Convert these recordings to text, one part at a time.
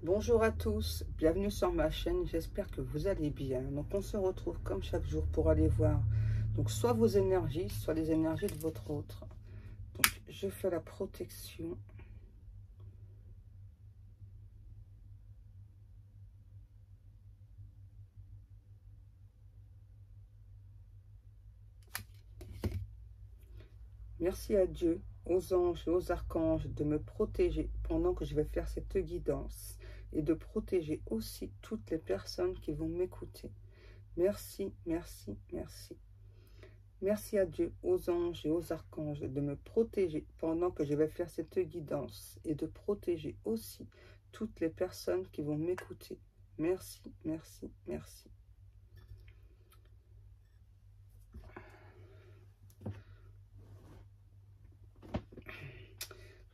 Bonjour à tous, bienvenue sur ma chaîne, j'espère que vous allez bien. Donc on se retrouve comme chaque jour pour aller voir donc soit vos énergies, soit les énergies de votre autre. Donc je fais la protection. Merci à Dieu, aux anges et aux archanges de me protéger pendant que je vais faire cette guidance et de protéger aussi toutes les personnes qui vont m'écouter. Merci, merci, merci. Merci à Dieu, aux anges et aux archanges de me protéger pendant que je vais faire cette guidance et de protéger aussi toutes les personnes qui vont m'écouter. Merci, merci, merci.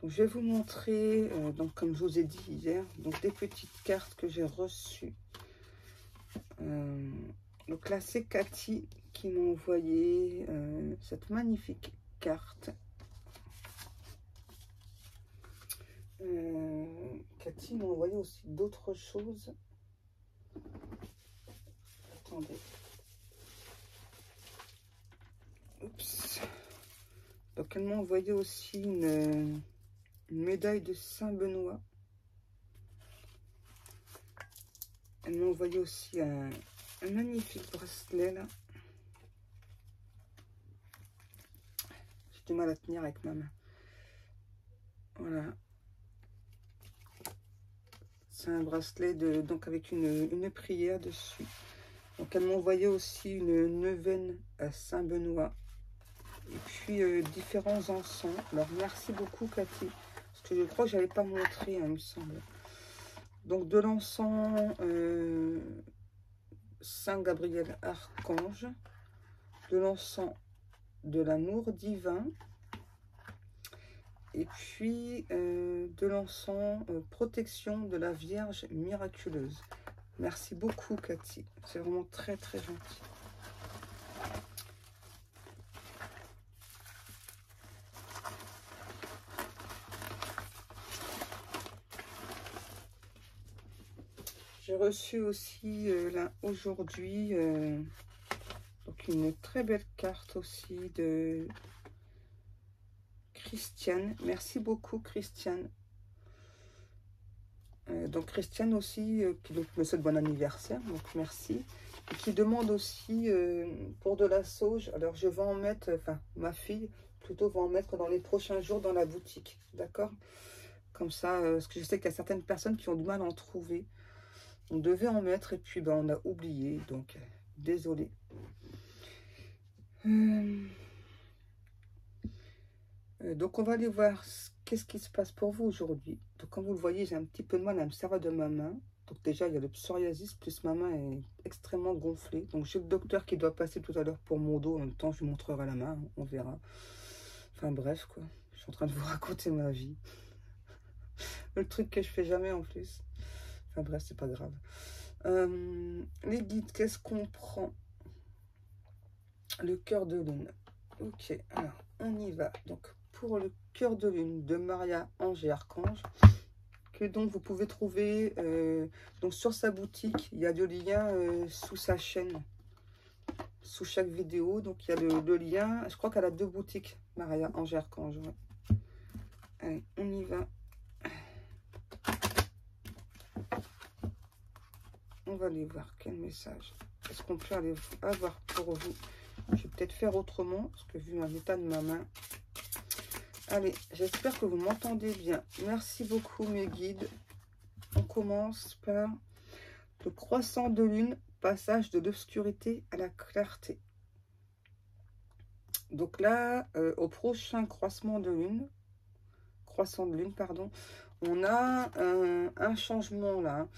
Donc, je vais vous montrer, donc, comme je vous ai dit hier, donc, des petites cartes que j'ai reçues. Donc là, c'est Cathy qui m'a envoyé cette magnifique carte. Cathy m'a envoyé aussi d'autres choses. Attendez. Oups. Donc elle m'a envoyé aussi une médaille de Saint-Benoît. Elle m'a envoyé aussi un magnifique bracelet là. J'ai du mal à tenir avec ma main. Voilà. C'est un bracelet donc avec une prière dessus. Donc elle m'a envoyé aussi une neuvaine à Saint-Benoît. Et puis différents encens. Alors merci beaucoup Cathy. Parce que je crois que je n'avais pas montré, hein, il me semble. Donc de l'encens Saint Gabriel Archange. De l'encens de l'amour divin. Et puis de l'encens protection de la Vierge miraculeuse. Merci beaucoup Cathy. C'est vraiment très très gentil. J'ai reçu aussi là aujourd'hui donc une très belle carte aussi de Christiane. Merci beaucoup Christiane. Donc Christiane aussi qui me souhaite bon anniversaire, donc merci. Et qui demande aussi pour de la sauge. Alors je vais en mettre, enfin ma fille plutôt va en mettre dans les prochains jours dans la boutique, d'accord? Comme ça, parce que je sais qu'il y a certaines personnes qui ont du mal à en trouver. On devait en mettre et puis ben, on a oublié, donc désolé. Donc on va aller voir qu'est-ce qui se passe pour vous aujourd'hui. Donc comme vous le voyez, j'ai un petit peu de mal à me servir de ma main. Donc déjà il y a le psoriasis, plus ma main est extrêmement gonflée. Donc j'ai le docteur qui doit passer tout à l'heure pour mon dos. En même temps je lui montrerai la main, on verra. Enfin bref quoi, je suis en train de vous raconter ma vie. Le truc que je fais jamais en plus. Enfin bref, c'est pas grave. Les guides, qu'est-ce qu'on prend? Le cœur de lune. Ok, alors on y va. Donc pour le cœur de lune de Maria, Ange et Archange, que donc vous pouvez trouver donc sur sa boutique. Il y a le lien sous sa chaîne, sous chaque vidéo. Donc il y a le lien. Je crois qu'elle a deux boutiques, Maria, Ange et Archange. Ouais. Allez, on y va. On va aller voir quel message est-ce qu'on peut aller avoir pour vous. Je vais peut-être faire autrement, parce que vu l'état de ma main. Allez, j'espère que vous m'entendez bien. Merci beaucoup mes guides. On commence par le croissant de lune, passage de l'obscurité à la clarté. Donc là, au prochain croissant de lune, pardon, on a un changement là.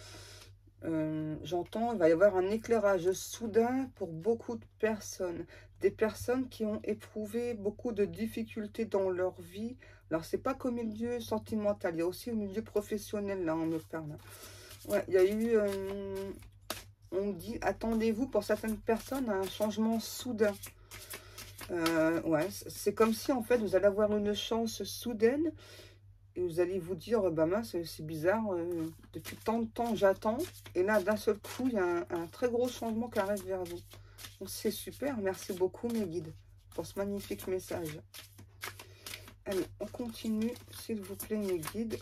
J'entends, il va y avoir un éclairage soudain pour beaucoup de personnes. Des personnes qui ont éprouvé beaucoup de difficultés dans leur vie. Alors, c'est pas qu'au milieu sentimental, il y a aussi au milieu professionnel, là, on me parle. Ouais, il y a eu, on dit, attendez-vous pour certaines personnes à un changement soudain. Ouais, c'est comme si, en fait, vous allez avoir une chance soudaine. Et vous allez vous dire, bah mince, c'est bizarre, depuis tant de temps j'attends. Et là, d'un seul coup, il y a un très gros changement qui arrive vers vous. Donc c'est super, merci beaucoup mes guides pour ce magnifique message. Allez, on continue, s'il vous plaît mes guides.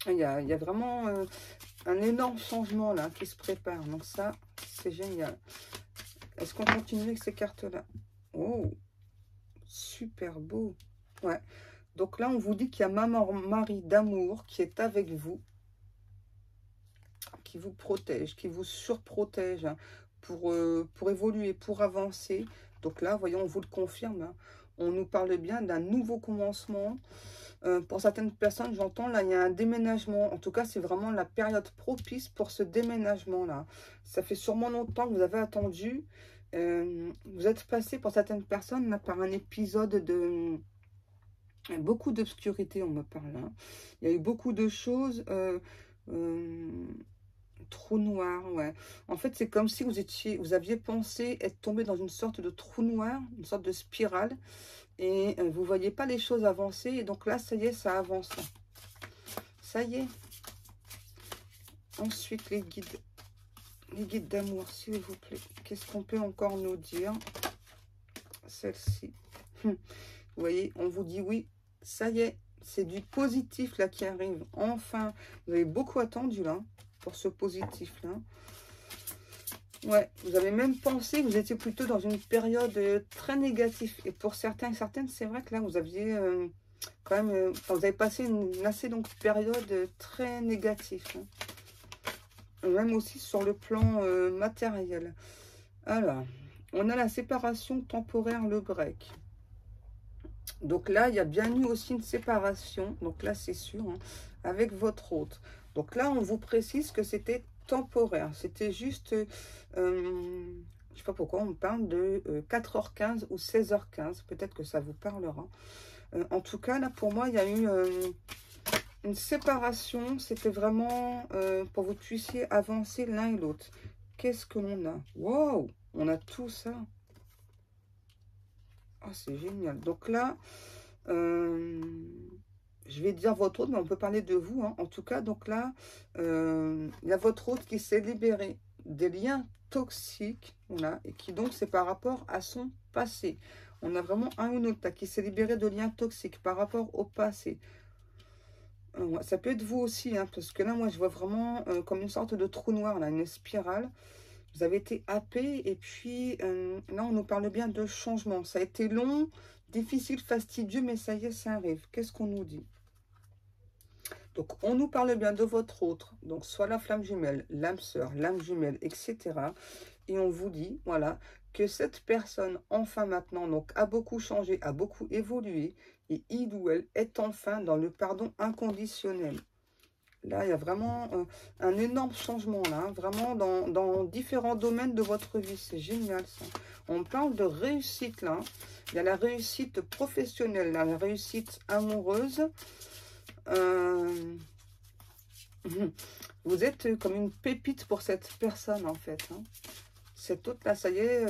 Il y a vraiment un énorme changement là qui se prépare. Donc ça, c'est génial. Est-ce qu'on continue avec ces cartes-là? Oh, super beau. Ouais. Donc là, on vous dit qu'il y a maman mari d'amour qui est avec vous, qui vous protège, qui vous surprotège hein, pour évoluer, pour avancer. Donc là, voyons, on vous le confirme. Hein, on nous parle bien d'un nouveau commencement. Pour certaines personnes, j'entends, là, il y a un déménagement. En tout cas, c'est vraiment la période propice pour ce déménagement-là. Ça fait sûrement longtemps que vous avez attendu. Vous êtes passé, pour certaines personnes, là, par un épisode de... Beaucoup d'obscurité, on me parle. Hein. Il y a eu beaucoup de choses. Trou noir, ouais. En fait, c'est comme si vous aviez pensé être tombé dans une sorte de trou noir, une sorte de spirale. Et vous ne voyez pas les choses avancer. Et donc là, ça y est, ça avance. Ça y est. Ensuite, les guides d'amour, s'il vous plaît. Qu'est-ce qu'on peut encore nous dire? Celle-ci. Vous voyez, on vous dit oui. Ça y est, c'est du positif là qui arrive. Enfin, vous avez beaucoup attendu là pour ce positif là. Ouais, vous avez même pensé que vous étiez plutôt dans une période très négative. Et pour certains et certaines, c'est vrai que là, vous aviez quand même... vous avez passé une assez longue période très négative. Hein. Même aussi sur le plan matériel. Alors, on a la séparation temporaire, le break. Donc là, il y a bien eu aussi une séparation. Donc là, c'est sûr, hein, avec votre hôte. Donc là, on vous précise que c'était temporaire. C'était juste, je ne sais pas pourquoi, on parle de 4h15 ou 16h15. Peut-être que ça vous parlera. En tout cas, là, pour moi, il y a eu une séparation. C'était vraiment pour que vous puissiez avancer l'un et l'autre. Qu'est-ce que l'on a? Wow! On a tout ça. Oh, c'est génial. Donc là, je vais dire votre hôte, mais on peut parler de vous. Hein. En tout cas, donc là, il y a votre hôte qui s'est libéré des liens toxiques. Voilà, et qui donc, c'est par rapport à son passé. On a vraiment un ou l'autre qui s'est libéré de liens toxiques par rapport au passé. Ça peut être vous aussi, hein, parce que là, moi, je vois vraiment comme une sorte de trou noir, là, une spirale. Vous avez été happé et puis là, on nous parle bien de changement. Ça a été long, difficile, fastidieux, mais ça y est, ça arrive. Qu'est-ce qu'on nous dit? Donc, on nous parle bien de votre autre, donc soit la flamme jumelle, l'âme sœur, l'âme jumelle, etc. Et on vous dit, voilà, que cette personne, enfin maintenant, donc a beaucoup changé, a beaucoup évolué, et il ou elle est enfin dans le pardon inconditionnel. Là, il y a vraiment un énorme changement, là, hein, vraiment dans différents domaines de votre vie. C'est génial, ça. On parle de réussite, là. Il y a la réussite professionnelle, là, la réussite amoureuse. Vous êtes comme une pépite pour cette personne, en fait. Hein. Cette autre, là, ça y est,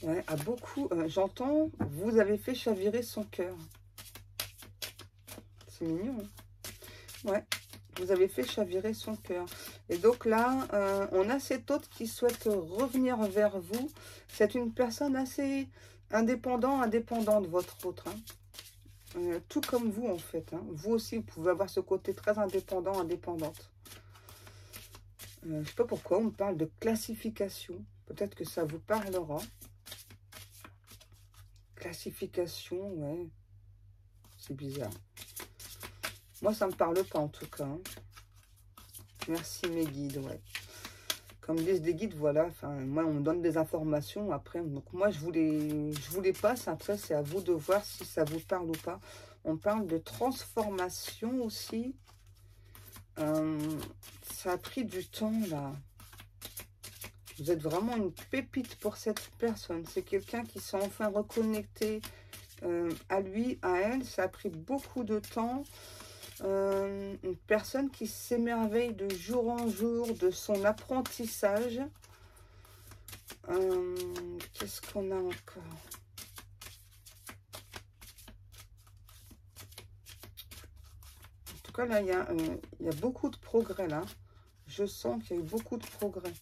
ouais, a beaucoup... J'entends, vous avez fait chavirer son cœur. C'est mignon, hein. Ouais. Vous avez fait chavirer son cœur. Et donc là, on a cet autre qui souhaite revenir vers vous. C'est une personne assez indépendante de votre autre. Hein. Tout comme vous, en fait. Hein. Vous aussi, vous pouvez avoir ce côté très indépendant, indépendante. Je ne sais pas pourquoi, on me parle de classification. Peut-être que ça vous parlera. Classification, ouais. C'est bizarre. Moi, ça ne me parle pas en tout cas. Hein. Merci mes guides, ouais. Comme disent les guides, voilà. Enfin, moi, on me donne des informations après. Donc moi, je vous les passe. Après, c'est à vous de voir si ça vous parle ou pas. On parle de transformation aussi. Ça a pris du temps, là. Vous êtes vraiment une pépite pour cette personne. C'est quelqu'un qui s'est enfin reconnecté à lui, à elle. Ça a pris beaucoup de temps. Une personne qui s'émerveille de jour en jour de son apprentissage. Qu'est-ce qu'on a encore? tout cas, là, il y a beaucoup de progrès, là. Je sens qu'il y a eu beaucoup de progrès.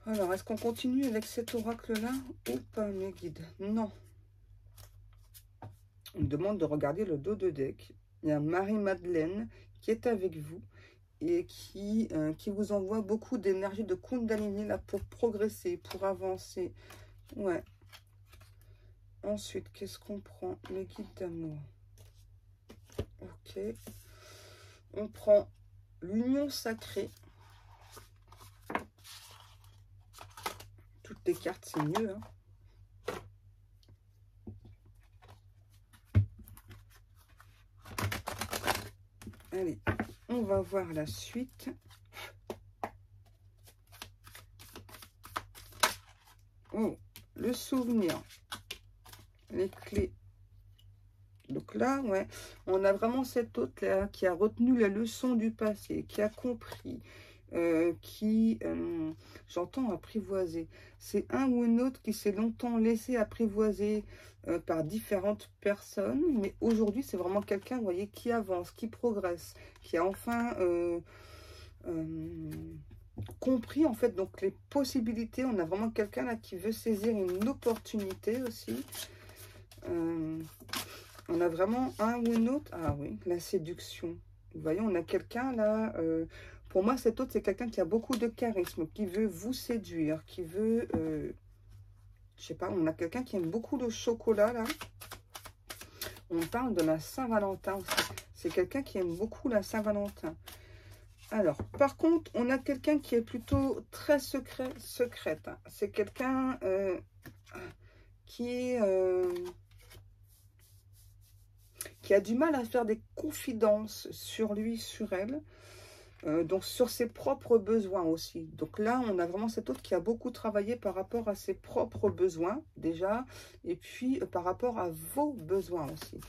Alors, est-ce qu'on continue avec cet oracle-là ou pas, mes guides? Non. On me demande de regarder le dos de deck. Il y a Marie-Madeleine qui est avec vous et qui vous envoie beaucoup d'énergie de Kundalini là pour progresser, pour avancer. Ouais. Ensuite, qu'est-ce qu'on prend? Les guides d'amour. Ok. On prend l'union sacrée. Toutes les cartes, c'est mieux. Hein. Allez, on va voir la suite. Oh, le souvenir. Les clés. Donc là, ouais, on a vraiment cet hôte-là qui a retenu la leçon du passé, qui a compris, j'entends apprivoiser. C'est un ou une autre qui s'est longtemps laissé apprivoiser par différentes personnes, mais aujourd'hui, c'est vraiment quelqu'un, vous voyez, qui avance, qui progresse, qui a enfin compris, en fait, donc les possibilités. On a vraiment quelqu'un là qui veut saisir une opportunité aussi. On a vraiment un ou une autre. Ah oui, la séduction. Vous voyez, on a quelqu'un là. Pour moi, cet autre, c'est quelqu'un qui a beaucoup de charisme, qui veut vous séduire, qui veut... je sais pas, on a quelqu'un qui aime beaucoup le chocolat là. On parle de la Saint-Valentin aussi. C'est quelqu'un qui aime beaucoup la Saint-Valentin. Alors, par contre, on a quelqu'un qui est plutôt très secrète. Hein. C'est quelqu'un qui a du mal à faire des confidences sur lui, sur elle, donc sur ses propres besoins aussi. Donc là, on a vraiment cet autre qui a beaucoup travaillé par rapport à ses propres besoins, déjà, et puis par rapport à vos besoins aussi.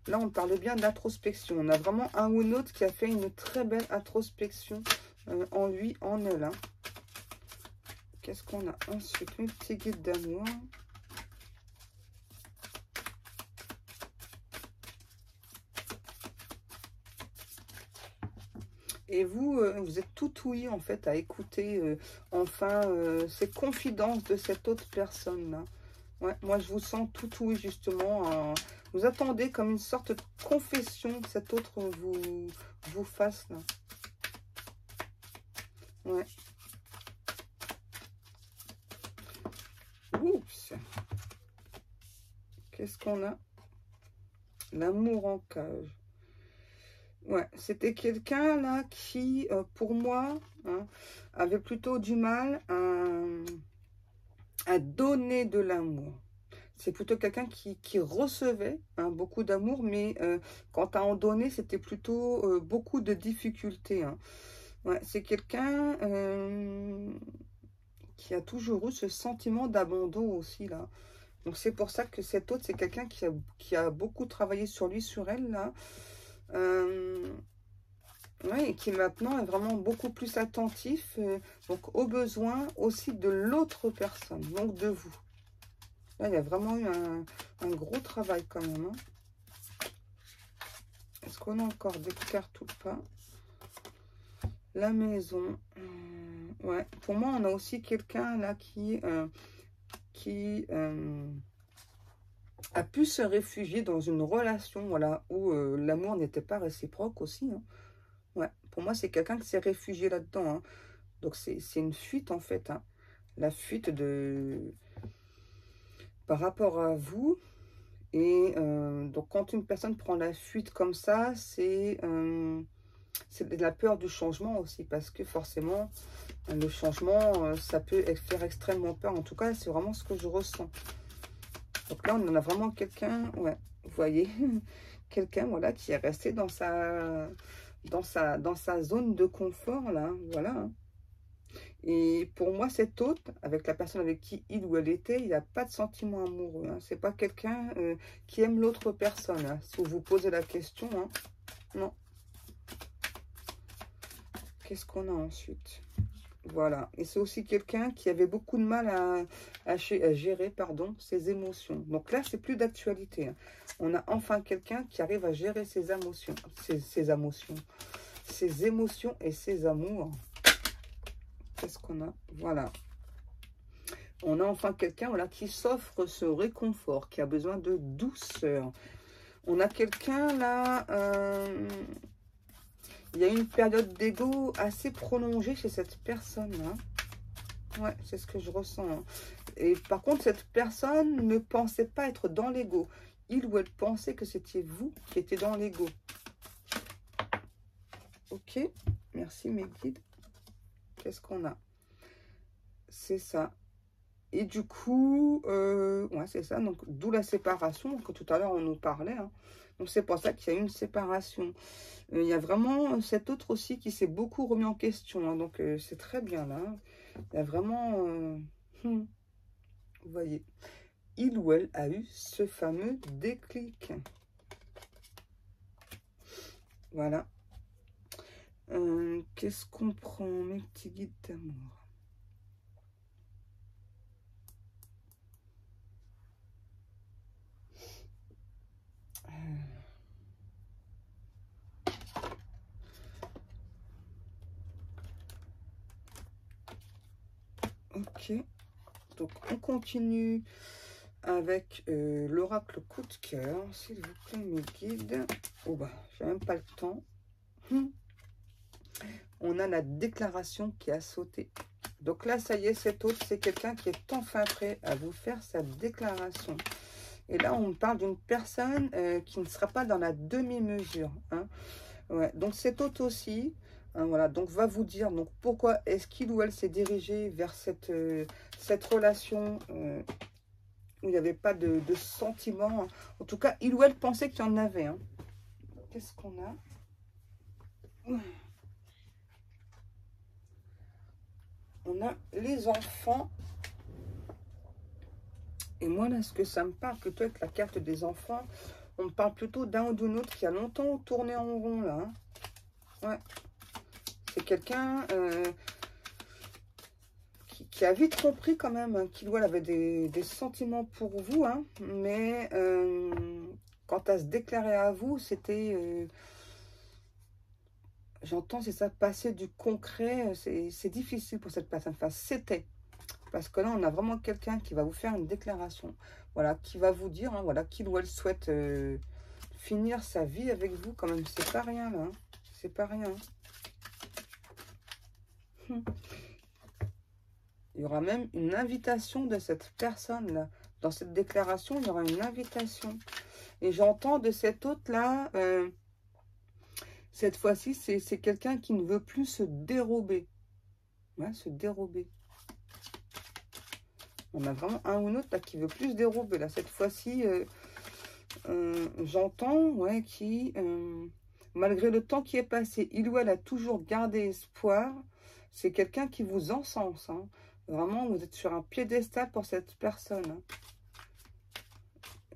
Là, on parle bien d'introspection. On a vraiment un ou une autre qui a fait une très belle introspection en lui, en elle. Hein. Qu'est-ce qu'on a ensuite? Mes petits guides d'amour. Et vous, vous êtes tout ouïe en fait à écouter enfin ces confidences de cette autre personne-là. Ouais, moi, je vous sens tout ouïe justement. Vous attendez comme une sorte de confession que cet autre vous fasse là. Ouais. Oups. Qu'est-ce qu'on a? L'amour en cage. Ouais, c'était quelqu'un là qui, pour moi, hein, avait plutôt du mal à donner de l'amour. C'est plutôt quelqu'un qui recevait hein, beaucoup d'amour, mais quant à en donner, c'était plutôt beaucoup de difficultés. Hein. Ouais, c'est quelqu'un qui a toujours eu ce sentiment d'abandon aussi là. Donc c'est pour ça que cet autre, c'est quelqu'un qui a beaucoup travaillé sur lui, sur elle là. Ouais, et qui maintenant est vraiment beaucoup plus attentif donc aux besoins aussi de l'autre personne, donc de vous. Là, il y a vraiment eu un gros travail quand même. Hein. Est-ce qu'on a encore des cartes ou pas? La maison. Ouais, pour moi, on a aussi quelqu'un là qui a pu se réfugier dans une relation voilà, où l'amour n'était pas réciproque aussi. Hein. Ouais, pour moi, c'est quelqu'un qui s'est réfugié là-dedans. Hein. Donc, c'est une fuite, en fait. Hein. La fuite par rapport à vous. Et donc, quand une personne prend la fuite comme ça, c'est de la peur du changement aussi. Parce que forcément, le changement, ça peut faire extrêmement peur. En tout cas, c'est vraiment ce que je ressens. Donc là, on en a vraiment quelqu'un, ouais, vous voyez, quelqu'un, voilà, qui est resté dans sa zone de confort, là, voilà. Hein. Et pour moi, cet autre, avec la personne avec qui il ou elle était, il n'a pas de sentiment amoureux. Hein. C'est pas quelqu'un qui aime l'autre personne. Hein. Si vous vous posez la question, hein, non. Qu'est-ce qu'on a ensuite? Voilà. Et c'est aussi quelqu'un qui avait beaucoup de mal à gérer, pardon, ses émotions. Donc là, c'est plus d'actualité, hein. On a enfin quelqu'un qui arrive à gérer ses émotions, ses émotions et ses amours. Qu'est-ce qu'on a? Voilà. On a enfin quelqu'un, voilà, qui s'offre ce réconfort, qui a besoin de douceur. On a quelqu'un là... il y a une période d'ego assez prolongée chez cette personne-là. Ouais, c'est ce que je ressens, hein. Et par contre, cette personne ne pensait pas être dans l'ego. Il ou elle pensait que c'était vous qui étiez dans l'ego. Ok, merci mes guides. Qu'est-ce qu'on a? C'est ça. Et du coup, ouais, c'est ça. Donc, d'où la séparation, que tout à l'heure on nous parlait, hein. Donc, c'est pour ça qu'il y a eu une séparation. Il y a vraiment cet autre aussi qui s'est beaucoup remis en question, hein. Donc, c'est très bien là. Il y a vraiment... vous voyez, il ou elle a eu ce fameux déclic. Voilà. Qu'est-ce qu'on prend, mes petits guides d'amour? Ok. Donc, on continue avec l'oracle coup de cœur, s'il vous plaît, mes guides. Oh bah, j'ai même pas le temps. On a la déclaration qui a sauté. Donc là, ça y est, cet autre, c'est quelqu'un qui est enfin prêt à vous faire sa déclaration. Et là, on parle d'une personne qui ne sera pas dans la demi-mesure, hein. Ouais, donc cet autre aussi, hein, voilà, donc va vous dire donc pourquoi est-ce qu'il ou elle s'est dirigé vers cette relation où il n'y avait pas de sentiments. En tout cas, il ou elle pensait qu'il y en avait, hein. Qu'est-ce qu'on a? On a les enfants. Et moi, là, ce que ça me parle plutôt avec la carte des enfants, on me parle plutôt d'un ou d'une autre qui a longtemps tourné en rond, là, hein. Ouais. C'est quelqu'un qui a vite compris quand même, hein, qu'il ou elle avait des sentiments pour vous, hein, mais quant à se déclarer à vous, c'était... j'entends, c'est ça, passer du concret, c'est difficile pour cette personne. Enfin, c'était. Parce que là, on a vraiment quelqu'un qui va vous faire une déclaration. Voilà, qui va vous dire, hein, voilà, qu'il ou elle souhaite finir sa vie avec vous. Quand même, c'est pas rien, là, hein. C'est pas rien. Il y aura même une invitation de cette personne-là. Dans cette déclaration, il y aura une invitation. Et j'entends de cet autre-là, cette fois-ci, c'est quelqu'un qui ne veut plus se dérober. Ouais, se dérober. On a vraiment un ou l'autre là qui veut plus se dérober. Là, cette fois-ci, j'entends, ouais, qui, malgré le temps qui est passé, il ou elle a toujours gardé espoir. C'est quelqu'un qui vous encense, hein. Vraiment, vous êtes sur un piédestal pour cette personne, hein.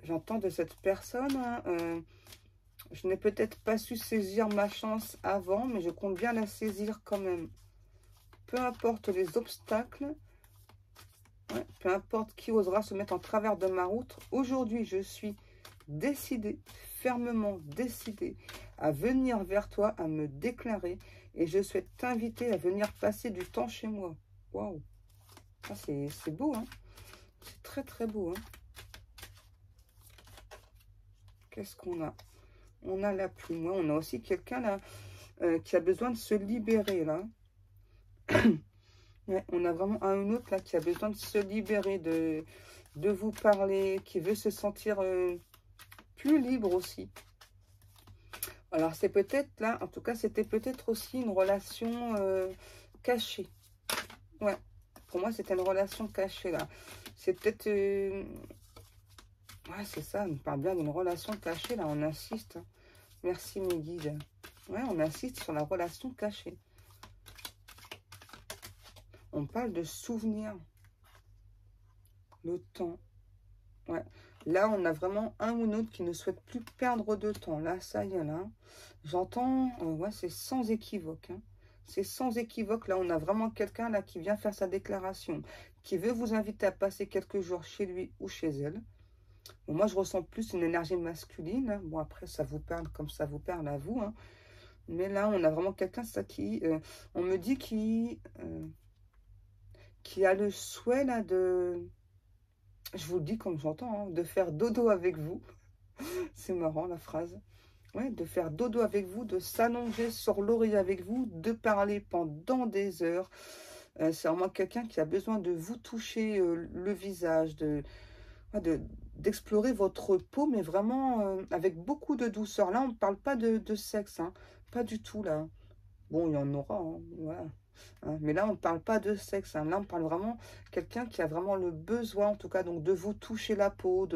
J'entends de cette personne, hein, je n'ai peut-être pas su saisir ma chance avant, mais je compte bien la saisir quand même. Peu importe les obstacles, ouais, peu importe qui osera se mettre en travers de ma route, aujourd'hui je suis décidée, fermement décidée à venir vers toi, à me déclarer, et je souhaite t'inviter à venir passer du temps chez moi. Waouh, ah, c'est beau, hein. C'est très très beau, hein. Qu'est-ce qu'on a? On a la plume, ouais. On a aussi quelqu'un là qui a besoin de se libérer là. Ouais, on a vraiment un ou autre là qui a besoin de se libérer, de vous parler, qui veut se sentir plus libre aussi. Alors c'est peut-être là, en tout cas c'était peut-être aussi une relation cachée. Ouais, pour moi c'était une relation cachée là. C'est peut-être... ouais, c'est ça, on parle bien d'une relation cachée là, on insiste. Merci mes guides. Ouais, on insiste sur la relation cachée. On parle de souvenirs. Le temps. Ouais. Là, on a vraiment un ou l'autre qui ne souhaite plus perdre de temps. Là, ça y est, là. J'entends... ouais, c'est sans équivoque, hein. C'est sans équivoque. Là, on a vraiment quelqu'un là qui vient faire sa déclaration, qui veut vous inviter à passer quelques jours chez lui ou chez elle. Bon, moi, je ressens plus une énergie masculine, hein. Bon, après, ça vous parle comme ça vous parle à vous, hein. Mais là, on a vraiment quelqu'un, ça qui... on me dit qui a le souhait, là, de... Je vous le dis comme j'entends, hein, de faire dodo avec vous. C'est marrant, la phrase. Ouais, de faire dodo avec vous, de s'allonger sur l'oreiller avec vous, de parler pendant des heures. C'est vraiment quelqu'un qui a besoin de vous toucher le visage, d'explorer votre peau, mais vraiment avec beaucoup de douceur. Là, on ne parle pas de sexe, hein, pas du tout, là. Bon, il y en aura, hein, voilà. Hein, mais là, on ne parle pas de sexe, hein. Là, on parle vraiment quelqu'un qui a vraiment le besoin, en tout cas, donc de vous toucher la peau,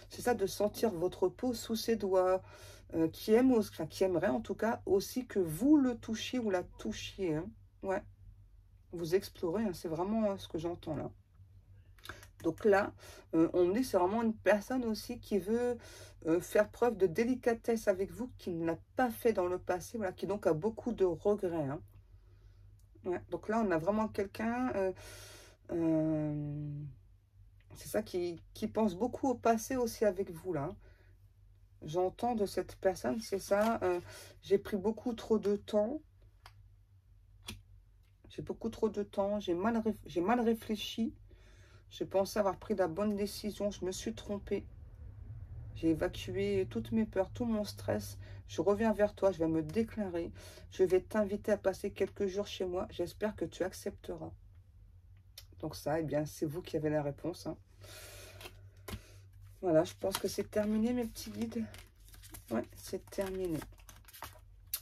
c'est ça, de sentir votre peau sous ses doigts, qui aime, enfin, qui aimerait en tout cas aussi que vous le touchiez ou la touchiez, hein. Ouais, vous explorez, hein, c'est vraiment ce que j'entends là. Donc là, on me dit c'est vraiment une personne aussi qui veut faire preuve de délicatesse avec vous, qui ne l'a pas fait dans le passé, voilà, qui donc a beaucoup de regrets, hein. Ouais, donc là, on a vraiment quelqu'un, c'est ça, qui pense beaucoup au passé aussi avec vous, là. J'entends de cette personne, c'est ça, j'ai pris beaucoup trop de temps. J'ai beaucoup trop de temps, j'ai mal réfléchi. Je pensais avoir pris la bonne décision, je me suis trompée. J'ai évacué toutes mes peurs, tout mon stress. Je reviens vers toi, je vais me déclarer. Je vais t'inviter à passer quelques jours chez moi. J'espère que tu accepteras. Donc ça, eh bien, c'est vous qui avez la réponse, hein. Voilà, je pense que c'est terminé, mes petits guides. Ouais, c'est terminé.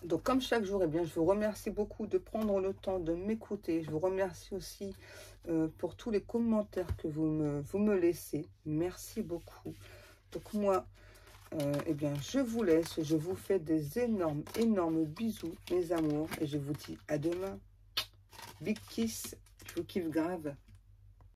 Donc, comme chaque jour, eh bien, je vous remercie beaucoup de prendre le temps de m'écouter. Je vous remercie aussi pour tous les commentaires que vous me laissez. Merci beaucoup. Donc, moi, eh bien, je vous laisse. Je vous fais des énormes, énormes bisous, mes amours. Et je vous dis à demain. Big kiss. Je vous kiffe grave.